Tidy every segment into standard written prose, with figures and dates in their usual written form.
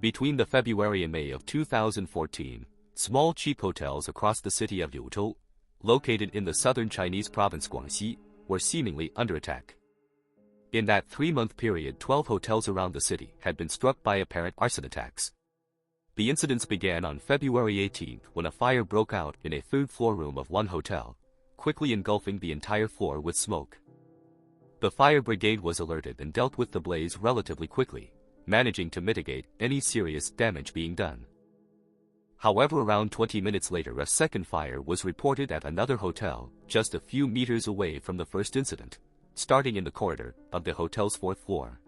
Between the February and May of 2014, small cheap hotels across the city of Liuzhou, located in the southern Chinese province Guangxi, were seemingly under attack. In that 3-month period, 12 hotels around the city had been struck by apparent arson attacks. The incidents began on February 18 when a fire broke out in a third-floor room of one hotel, quickly engulfing the entire floor with smoke. The fire brigade was alerted and dealt with the blaze relatively quickly, managing to mitigate any serious damage being done. However, around 20 minutes later, a second fire was reported at another hotel just a few meters away from the first incident, starting in the corridor of the hotel's 4th floor.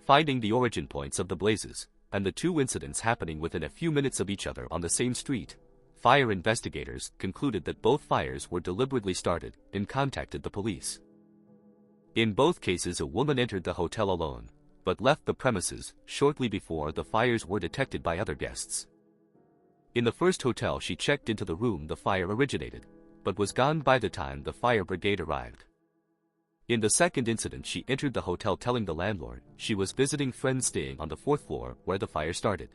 Finding the origin points of the blazes, and the two incidents happening within a few minutes of each other on the same street, fire investigators concluded that both fires were deliberately started and contacted the police. In both cases, a woman entered the hotel alone, but left the premises shortly before the fires were detected by other guests. In the first hotel, she checked into the room the fire originated, but was gone by the time the fire brigade arrived. In the second incident, she entered the hotel telling the landlord she was visiting friends staying on the 4th floor where the fire started.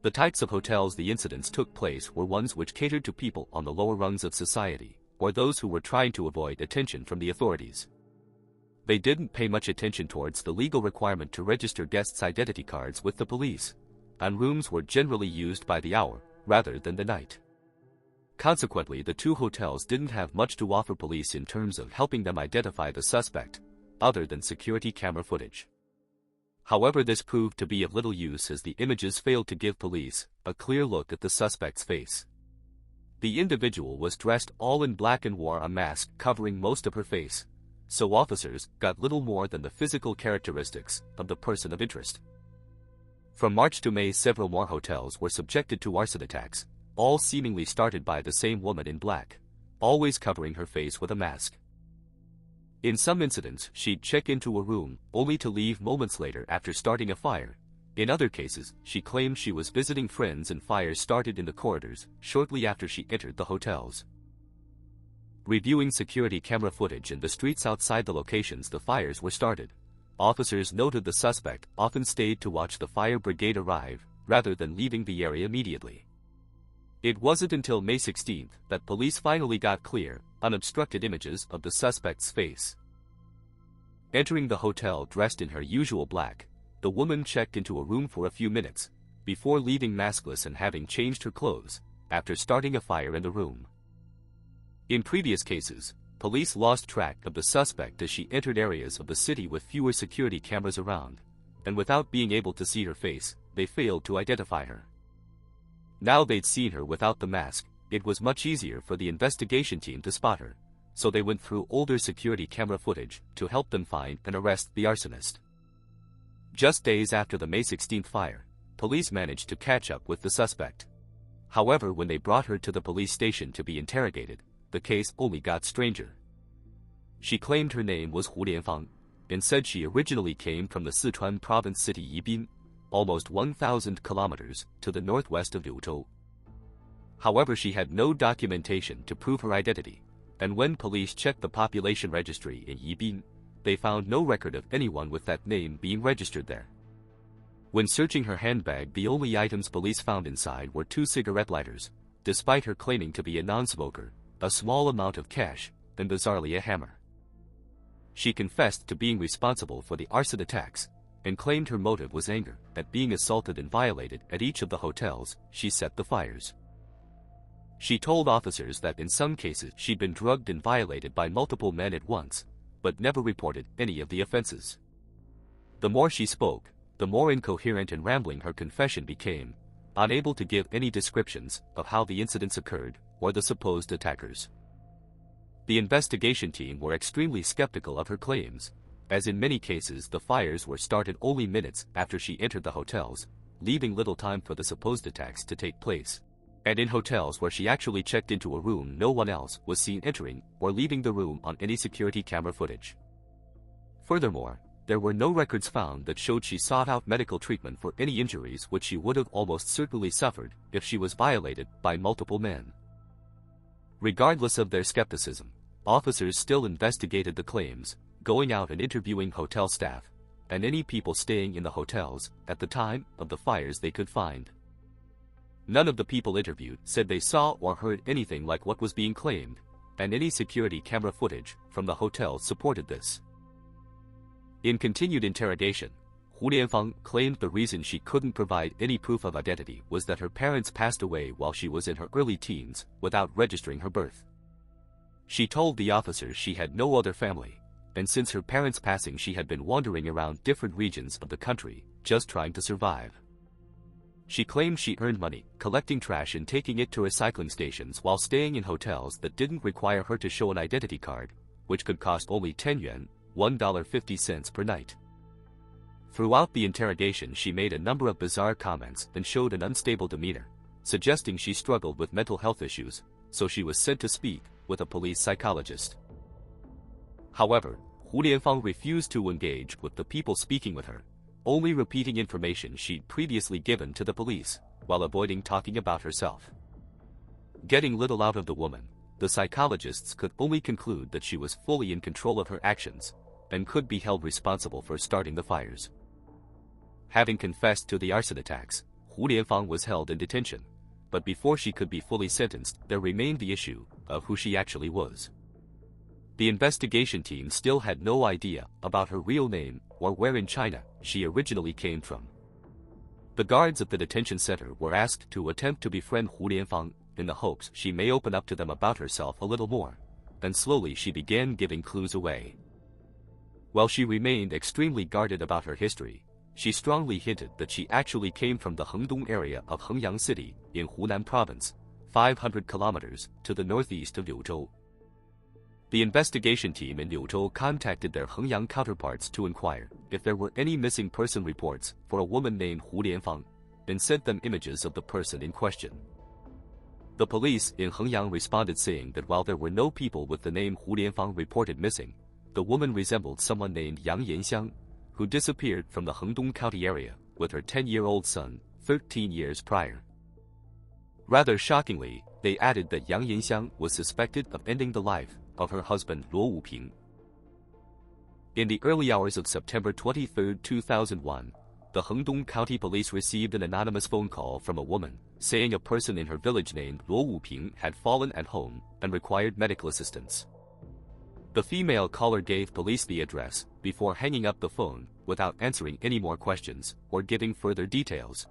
The types of hotels the incidents took place were ones which catered to people on the lower rungs of society, or those who were trying to avoid attention from the authorities. They didn't pay much attention towards the legal requirement to register guests' identity cards with the police, and rooms were generally used by the hour rather than the night. Consequently, the two hotels didn't have much to offer police in terms of helping them identify the suspect, other than security camera footage. However, this proved to be of little use as the images failed to give police a clear look at the suspect's face. The individual was dressed all in black and wore a mask covering most of her face, so officers got little more than the physical characteristics of the person of interest. From March to May, several more hotels were subjected to arson attacks, all seemingly started by the same woman in black, always covering her face with a mask. In some incidents, she'd check into a room only to leave moments later after starting a fire. In other cases, she claimed she was visiting friends and fires started in the corridors shortly after she entered the hotels. Reviewing security camera footage in the streets outside the locations the fires were started, officers noted the suspect often stayed to watch the fire brigade arrive rather than leaving the area immediately. It wasn't until May 16 that police finally got clear, unobstructed images of the suspect's face. Entering the hotel dressed in her usual black, the woman checked into a room for a few minutes, before leaving maskless and having changed her clothes, after starting a fire in the room. In previous cases, police lost track of the suspect as she entered areas of the city with fewer security cameras around, and without being able to see her face, they failed to identify her. Now they'd seen her without the mask, it was much easier for the investigation team to spot her, so they went through older security camera footage to help them find and arrest the arsonist. Just days after the May 16 fire, police managed to catch up with the suspect. However, when they brought her to the police station to be interrogated, the case only got stranger. She claimed her name was Hunan and said she originally came from the Sichuan province city Yibin, almost 1,000 kilometers to the northwest of Liuzhou. However, she had no documentation to prove her identity, and when police checked the population registry in Yibin, they found no record of anyone with that name being registered there. When searching her handbag, the only items police found inside were 2 cigarette lighters, despite her claiming to be a non-smoker, a small amount of cash, and bizarrely a hammer. She confessed to being responsible for the arson attacks, and claimed her motive was anger at being assaulted and violated at each of the hotels she set the fires. She told officers that in some cases she'd been drugged and violated by multiple men at once, but never reported any of the offenses. The more she spoke, the more incoherent and rambling her confession became, unable to give any descriptions of how the incidents occurred or the supposed attackers. The investigation team were extremely skeptical of her claims, as in many cases the fires were started only minutes after she entered the hotels, leaving little time for the supposed attacks to take place. And in hotels where she actually checked into a room, no one else was seen entering or leaving the room on any security camera footage. Furthermore, there were no records found that showed she sought out medical treatment for any injuries which she would have almost certainly suffered if she was violated by multiple men. Regardless of their skepticism, officers still investigated the claims, going out and interviewing hotel staff, and any people staying in the hotels at the time of the fires they could find. None of the people interviewed said they saw or heard anything like what was being claimed, and any security camera footage from the hotel supported this. In continued interrogation, Hu Lianfang claimed the reason she couldn't provide any proof of identity was that her parents passed away while she was in her early teens without registering her birth. She told the officers she had no other family, and since her parents' passing she had been wandering around different regions of the country, just trying to survive. She claimed she earned money collecting trash and taking it to recycling stations while staying in hotels that didn't require her to show an identity card, which could cost only 10 yuan, $1.50 per night. Throughout the interrogation she made a number of bizarre comments and showed an unstable demeanor, suggesting she struggled with mental health issues, so she was sent to speak with a police psychologist. However, Hu Lianfang refused to engage with the people speaking with her, only repeating information she'd previously given to the police, while avoiding talking about herself. Getting little out of the woman, the psychologists could only conclude that she was fully in control of her actions, and could be held responsible for starting the fires. Having confessed to the arson attacks, Hu Lianfang was held in detention, but before she could be fully sentenced, there remained the issue of who she actually was. The investigation team still had no idea about her real name or where in China she originally came from. The guards at the detention center were asked to attempt to befriend Hu Lianfang in the hopes she may open up to them about herself a little more, and slowly she began giving clues away. While she remained extremely guarded about her history, she strongly hinted that she actually came from the Hengdong area of Hengyan City in Hunan province, 500 kilometers to the northeast of Liuzhou. The investigation team in Liuzhou contacted their Hengyan counterparts to inquire if there were any missing person reports for a woman named Hu Lianfang, and sent them images of the person in question. The police in Hengyan responded saying that while there were no people with the name Hu Lianfang reported missing, the woman resembled someone named Yang Yan Xiang, who disappeared from the Hengdong County area with her 10-year-old son 13 years prior. Rather shockingly, they added that Yang Yan Xiang was suspected of ending the life of her husband Luo Wuping. In the early hours of September 23, 2001, the Hengdong County Police received an anonymous phone call from a woman saying a person in her village named Luo Wuping had fallen at home and required medical assistance. The female caller gave police the address before hanging up the phone without answering any more questions or giving further details.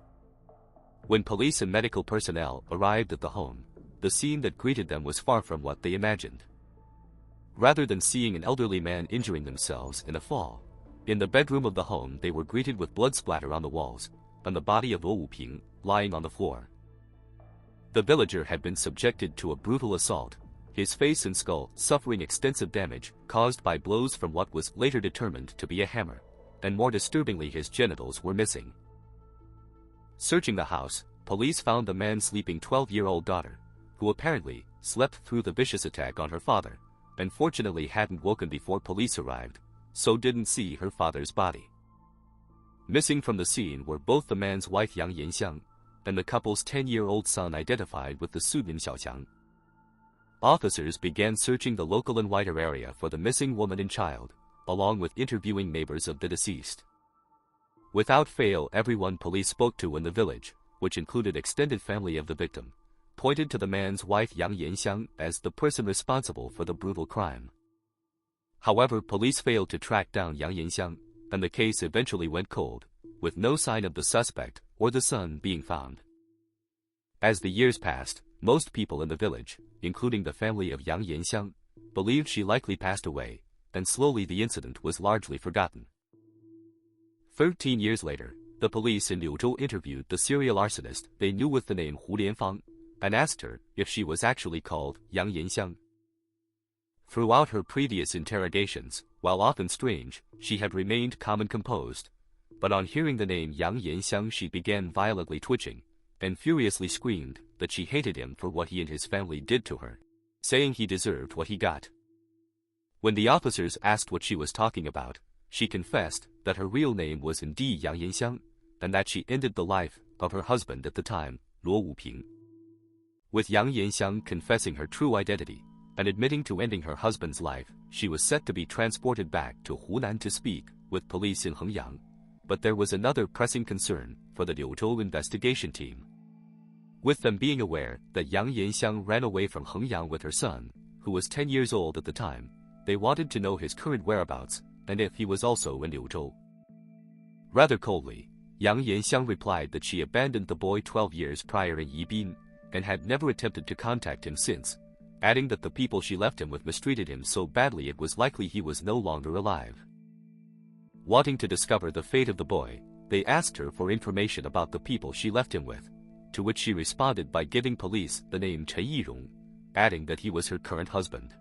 When police and medical personnel arrived at the home, the scene that greeted them was far from what they imagined. Rather than seeing an elderly man injuring themselves in a fall, in the bedroom of the home they were greeted with blood splatter on the walls, and the body of Luo Wuping lying on the floor. The villager had been subjected to a brutal assault, his face and skull suffering extensive damage caused by blows from what was later determined to be a hammer, and more disturbingly his genitals were missing. Searching the house, police found the man's sleeping 12-year-old daughter, who apparently slept through the vicious attack on her father, and fortunately hadn't woken before police arrived, so didn't see her father's body. Missing from the scene were both the man's wife Yang Yan Xiang and the couple's 10-year-old son identified with the pseudonym Xiaoqiang. Officers began searching the local and wider area for the missing woman and child, along with interviewing neighbors of the deceased. Without fail, everyone police spoke to in the village, which included extended family of the victim, pointed to the man's wife Yang Yan Xiang as the person responsible for the brutal crime. However, police failed to track down Yang Yan Xiang, and the case eventually went cold, with no sign of the suspect or the son being found. As the years passed, most people in the village, including the family of Yang Yan Xiang, believed she likely passed away, and slowly the incident was largely forgotten. 13 years later, the police in Liuzhou interviewed the serial arsonist they knew with the name Hu Lianfang, and asked her if she was actually called Yang Yan Xiang. Throughout her previous interrogations, while often strange, she had remained calm and composed, but on hearing the name Yang Yan Xiang she began violently twitching, and furiously screamed that she hated him for what he and his family did to her, saying he deserved what he got. When the officers asked what she was talking about, she confessed that her real name was indeed Yang Yan Xiang, and that she ended the life of her husband at the time, Luo Wuping. With Yang Yan Xiang confessing her true identity and admitting to ending her husband's life, she was set to be transported back to Hunan to speak with with police in Hengyan, but there was another pressing concern for the Liuzhou investigation team. With them being aware that Yang Yan Xiang ran away from Hengyan with her son, who was 10 years old at the time, they wanted to know his current whereabouts and if he was also in Liuzhou. Rather coldly, Yang Yan Xiang replied that she abandoned the boy 12 years prior in Yibin and had never attempted to contact him since, adding that the people she left him with mistreated him so badly it was likely he was no longer alive. Wanting to discover the fate of the boy, they asked her for information about the people she left him with, to which she responded by giving police the name Chen Yirong, adding that he was her current husband.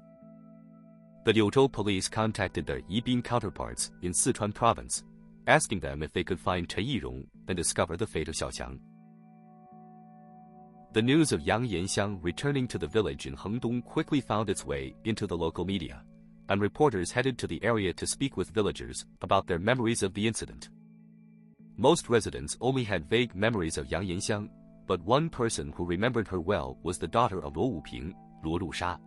The Liuzhou police contacted their Yibin counterparts in Sichuan province, asking them if they could find Chen Yirong and discover the fate of Xiaoqiang. The news of Yang Yan Xiang returning to the village in Hengdong quickly found its way into the local media, and reporters headed to the area to speak with villagers about their memories of the incident. Most residents only had vague memories of Yang Yan Xiang, but one person who remembered her well was the daughter of Luo Wuping, Luo Lusha.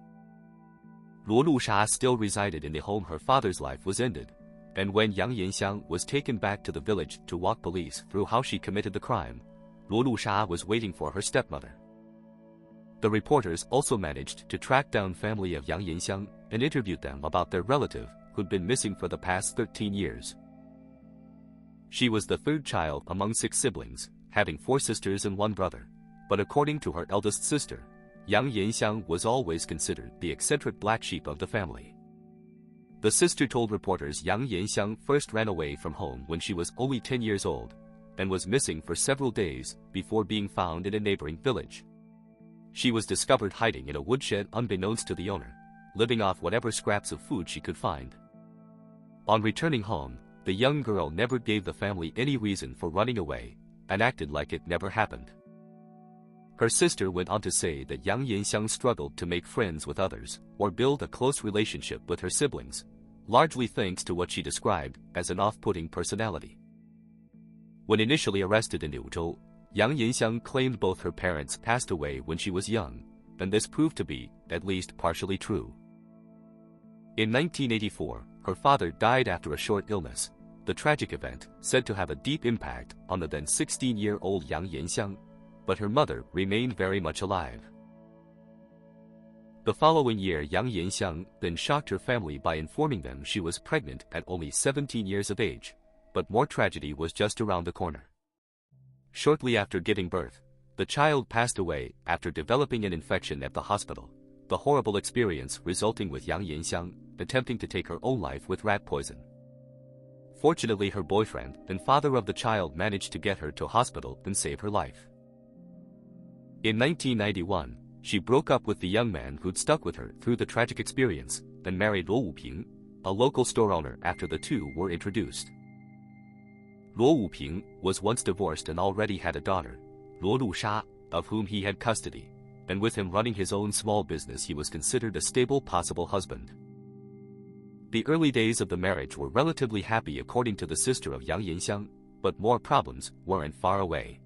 Luo Lusha still resided in the home her father's life was ended, and when Yang Yan Xiang was taken back to the village to walk police through how she committed the crime, Luo Lusha was waiting for her stepmother. The reporters also managed to track down family of Yang Yan Xiang and interviewed them about their relative who'd been missing for the past 13 years. She was the third child among 6 siblings, having 4 sisters and 1 brother, but according to her eldest sister, Yang Yan Xiang was always considered the eccentric black sheep of the family. The sister told reporters Yang Yan Xiang first ran away from home when she was only 10 years old, and was missing for several days before being found in a neighboring village. She was discovered hiding in a woodshed unbeknownst to the owner, living off whatever scraps of food she could find. On returning home, the young girl never gave the family any reason for running away, and acted like it never happened. Her sister went on to say that Yang Yan Xiang struggled to make friends with others or build a close relationship with her siblings, largely thanks to what she described as an off-putting personality. When initially arrested in Liuzhou, Yang Yan Xiang claimed both her parents passed away when she was young, and this proved to be, at least partially true. In 1984, her father died after a short illness, the tragic event said to have a deep impact on the then 16-year-old Yang Yan Xiang, but her mother remained very much alive. The following year, Yang Yan Xiang then shocked her family by informing them she was pregnant at only 17 years of age, but more tragedy was just around the corner. Shortly after giving birth, the child passed away after developing an infection at the hospital, the horrible experience resulting with Yang Yan Xiang attempting to take her own life with rat poison. Fortunately, her boyfriend and father of the child managed to get her to hospital and save her life. In 1991, she broke up with the young man who'd stuck with her through the tragic experience and married Luo Wuping, a local store owner, after the two were introduced. Luo Wuping was once divorced and already had a daughter, Luo Lusha, of whom he had custody, and with him running his own small business he was considered a stable possible husband. The early days of the marriage were relatively happy according to the sister of Yang Yan Xiang, but more problems weren't far away.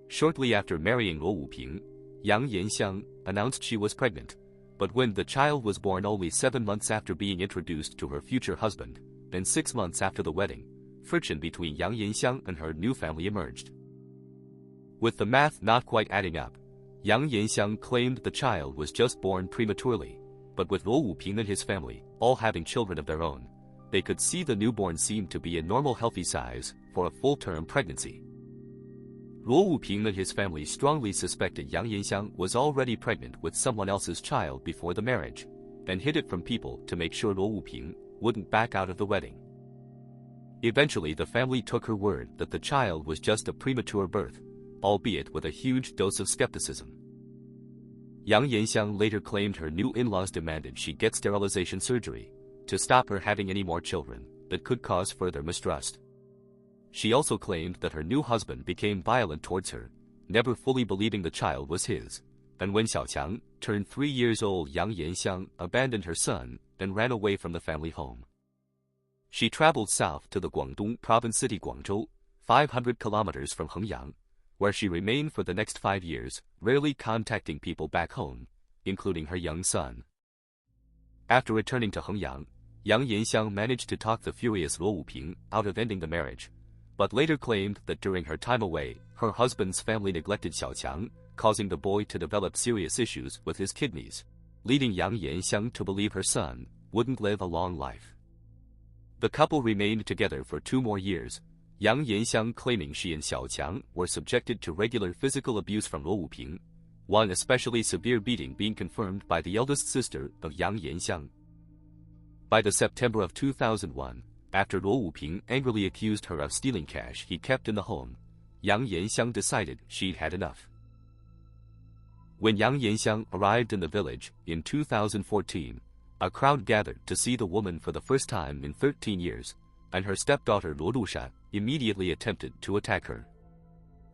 Shortly after marrying Luo Wuping, Yang Yan Xiang announced she was pregnant, but when the child was born only 7 months after being introduced to her future husband, and 6 months after the wedding, friction between Yang Yan Xiang and her new family emerged. With the math not quite adding up, Yang Yan Xiang claimed the child was just born prematurely, but with Luo Wuping and his family all having children of their own, they could see the newborn seemed to be a normal healthy size for a full-term pregnancy. Luo Wuping and his family strongly suspected Yang Yan Xiang was already pregnant with someone else's child before the marriage, and hid it from people to make sure Luo Wuping wouldn't back out of the wedding. Eventually, the family took her word that the child was just a premature birth, albeit with a huge dose of skepticism. Yang Yan Xiang later claimed her new in-laws demanded she get sterilization surgery to stop her having any more children that could cause further mistrust. She also claimed that her new husband became violent towards her, never fully believing the child was his, and when Xiaoqiang turned 3 years old, Yang Yan Xiang abandoned her son and ran away from the family home. She traveled south to the Guangdong province city Guangzhou, 500 kilometers from Hengyan, where she remained for the next 5 years, rarely contacting people back home, including her young son. After returning to Hengyan, Yang Yan Xiang managed to talk the furious Luo Wuping out of ending the marriage, but later claimed that during her time away, her husband's family neglected Xiaoqiang, causing the boy to develop serious issues with his kidneys, leading Yang Yan Xiang to believe her son wouldn't live a long life. The couple remained together for 2 more years, Yang Yan Xiang claiming she and Xiaoqiang were subjected to regular physical abuse from Luo Wuping, one especially severe beating being confirmed by the eldest sister of Yang Yan Xiang. By the September of 2001, after Luo Wuping angrily accused her of stealing cash he kept in the home, Yang Yan Xiang decided she'd had enough. When Yang Yan Xiang arrived in the village in 2014, a crowd gathered to see the woman for the first time in 13 years, and her stepdaughter Luo Lusha immediately attempted to attack her.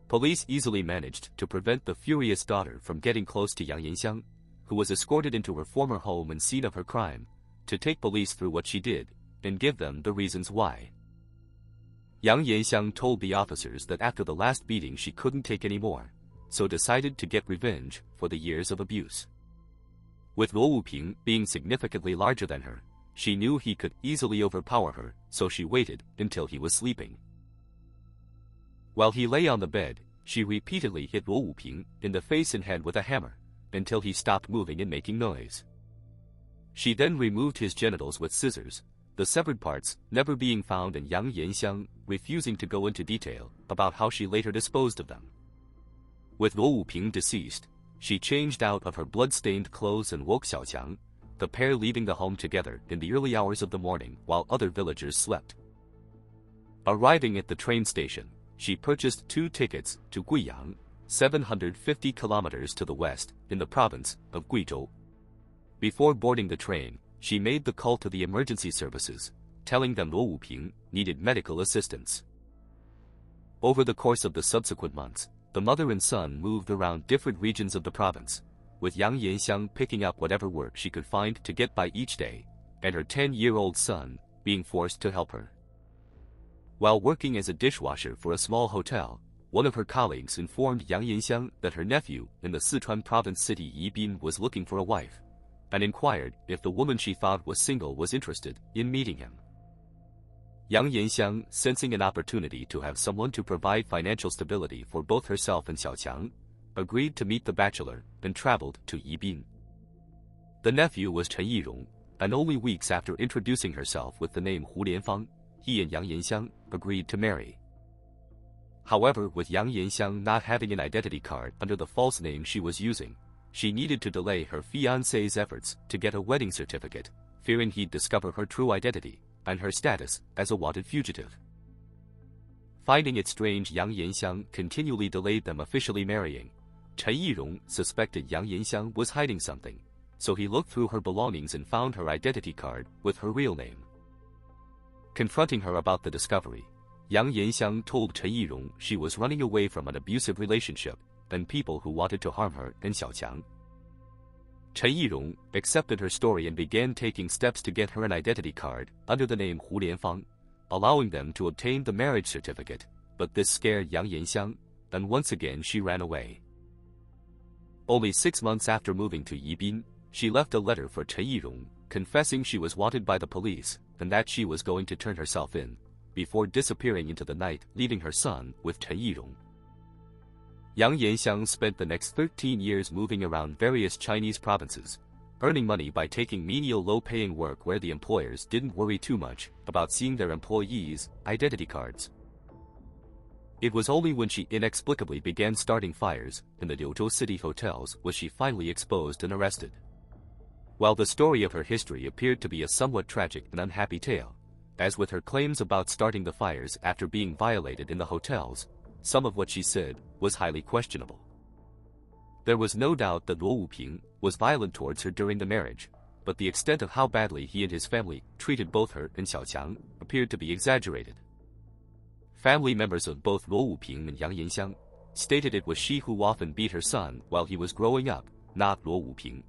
Police easily managed to prevent the furious daughter from getting close to Yang Yan Xiang, who was escorted into her former home and scene of her crime, to take police through what she did, and give them the reasons why. Yang Yan Xiang told the officers that after the last beating she couldn't take any more, so decided to get revenge for the years of abuse. With Luo Wuping being significantly larger than her, she knew he could easily overpower her, so she waited until he was sleeping. While he lay on the bed, she repeatedly hit Luo Wuping in the face and head with a hammer, until he stopped moving and making noise. She then removed his genitals with scissors, the severed parts never being found, and Yang Yan Xiang refusing to go into detail about how she later disposed of them. With Luo Wuping deceased, she changed out of her blood-stained clothes and woke Xiaoqiang, the pair leaving the home together in the early hours of the morning while other villagers slept. Arriving at the train station, she purchased 2 tickets to Guiyang, 750 kilometers to the west, in the province of Guizhou. Before boarding the train, she made the call to the emergency services, telling them Luo Wuping needed medical assistance. Over the course of the subsequent months, the mother and son moved around different regions of the province, with Yang Yan Xiang picking up whatever work she could find to get by each day, and her 10-year-old son being forced to help her. While working as a dishwasher for a small hotel, one of her colleagues informed Yang Yan Xiang that her nephew in the Sichuan province city Yibin was looking for a wife, and inquired if the woman she thought was single was interested in meeting him. Yang Yan Xiang, sensing an opportunity to have someone to provide financial stability for both herself and Xiaoqiang, agreed to meet the bachelor and traveled to Yibin. The nephew was Chen Yirong, and only weeks after introducing herself with the name Hu Lianfang, he and Yang Yan Xiang agreed to marry. However, with Yang Yan Xiang not having an identity card under the false name she was using, she needed to delay her fiancé's efforts to get a wedding certificate, fearing he'd discover her true identity and her status as a wanted fugitive. Finding it strange Yang Yan Xiang continually delayed them officially marrying, Chen Yirong suspected Yang Yan Xiang was hiding something, so he looked through her belongings and found her identity card with her real name. Confronting her about the discovery, Yang Yan Xiang told Chen Yirong she was running away from an abusive relationship and people who wanted to harm her and Xiaoqiang. Chen Yirong accepted her story and began taking steps to get her an identity card under the name Hu Lianfang, allowing them to obtain the marriage certificate, but this scared Yang Yan Xiang, and once again she ran away. Only 6 months after moving to Yibin, she left a letter for Chen Yirong, confessing she was wanted by the police and that she was going to turn herself in, before disappearing into the night, leaving her son with Chen Yirong. Yang Yan Xiang spent the next 13 years moving around various Chinese provinces, earning money by taking menial low-paying work where the employers didn't worry too much about seeing their employees' identity cards. It was only when she inexplicably began starting fires in the Liuzhou city hotels was she finally exposed and arrested. While the story of her history appeared to be a somewhat tragic and unhappy tale, as with her claims about starting the fires after being violated in the hotels, some of what she said was highly questionable. There was no doubt that Luo Wuping was violent towards her during the marriage, but the extent of how badly he and his family treated both her and Xiaoqiang appeared to be exaggerated. Family members of both Luo Wuping and Yang Yan Xiang stated it was she who often beat her son while he was growing up, not Luo Wuping.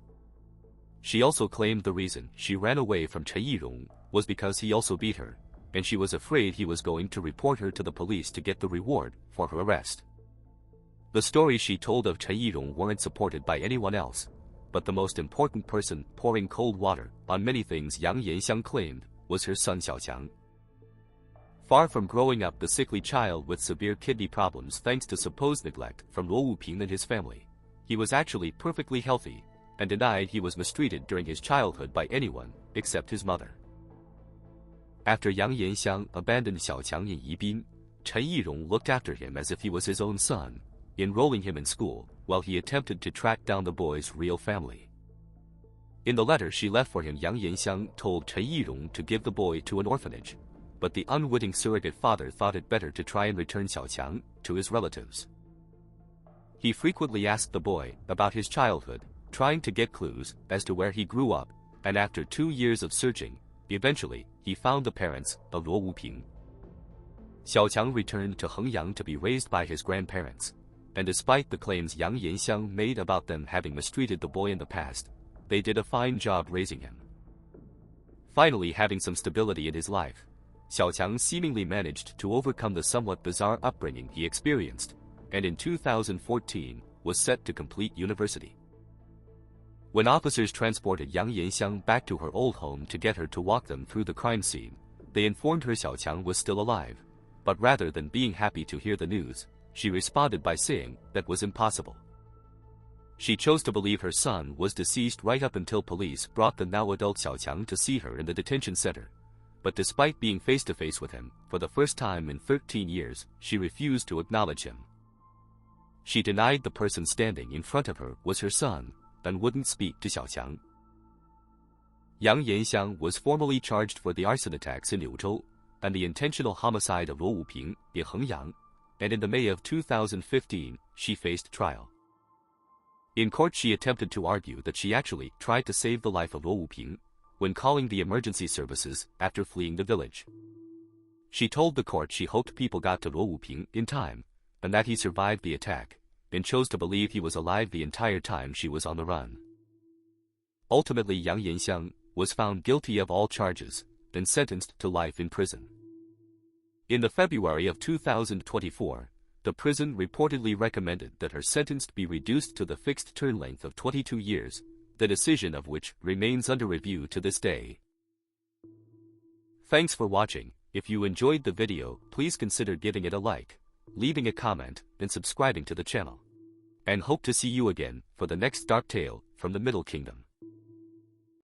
She also claimed the reason she ran away from Chen Yirong was because he also beat her, and she was afraid he was going to report her to the police to get the reward for her arrest. The stories she told of Chen Yirong weren't supported by anyone else, but the most important person pouring cold water on many things Yang Yan Xiang claimed was her son Xiaoqiang. Far from growing up the sickly child with severe kidney problems thanks to supposed neglect from Luo Wuping and his family, he was actually perfectly healthy, and denied he was mistreated during his childhood by anyone except his mother. After Yang Yan Xiang abandoned Xiaoqiang in Yibin, Chen Yirong looked after him as if he was his own son, enrolling him in school while he attempted to track down the boy's real family. In the letter she left for him, Yang Yan Xiang told Chen Yirong to give the boy to an orphanage, but the unwitting surrogate father thought it better to try and return Xiaoqiang to his relatives. He frequently asked the boy about his childhood, trying to get clues as to where he grew up, and after 2 years of searching, eventually he found the parents of Luo Wuping. Xiaoqiang returned to Hengyan to be raised by his grandparents, and despite the claims Yang Yan Xiang made about them having mistreated the boy in the past, they did a fine job raising him. Finally, having some stability in his life, Xiaoqiang seemingly managed to overcome the somewhat bizarre upbringing he experienced, and in 2014 was set to complete university. When officers transported Yang Yan Xiang back to her old home to get her to walk them through the crime scene, they informed her Xiaoqiang was still alive, but rather than being happy to hear the news, she responded by saying that was impossible. She chose to believe her son was deceased right up until police brought the now adult Xiaoqiang to see her in the detention center. But despite being face-to-face with him for the first time in 13 years, she refused to acknowledge him. She denied the person standing in front of her was her son, and wouldn't speak to Xiaoqiang. Yang Yan Xiang was formally charged for the arson attacks in Liuzhou and the intentional homicide of Luo Wuping in Hengyan, and in the May of 2015, she faced trial. In court, she attempted to argue that she actually tried to save the life of Luo Wuping when calling the emergency services after fleeing the village. She told the court she hoped people got to Luo Wuping in time, and that he survived the attack, and chose to believe he was alive the entire time she was on the run. Ultimately, Yang Yan Xiang was found guilty of all charges, and sentenced to life in prison. In the February of 2024, the prison reportedly recommended that her sentence be reduced to the fixed term length of 22 years, the decision of which remains under review to this day. Thanks for watching. If you enjoyed the video, please consider giving it a like, leaving a comment, and subscribing to the channel. And hope to see you again for the next dark tale from the Middle Kingdom.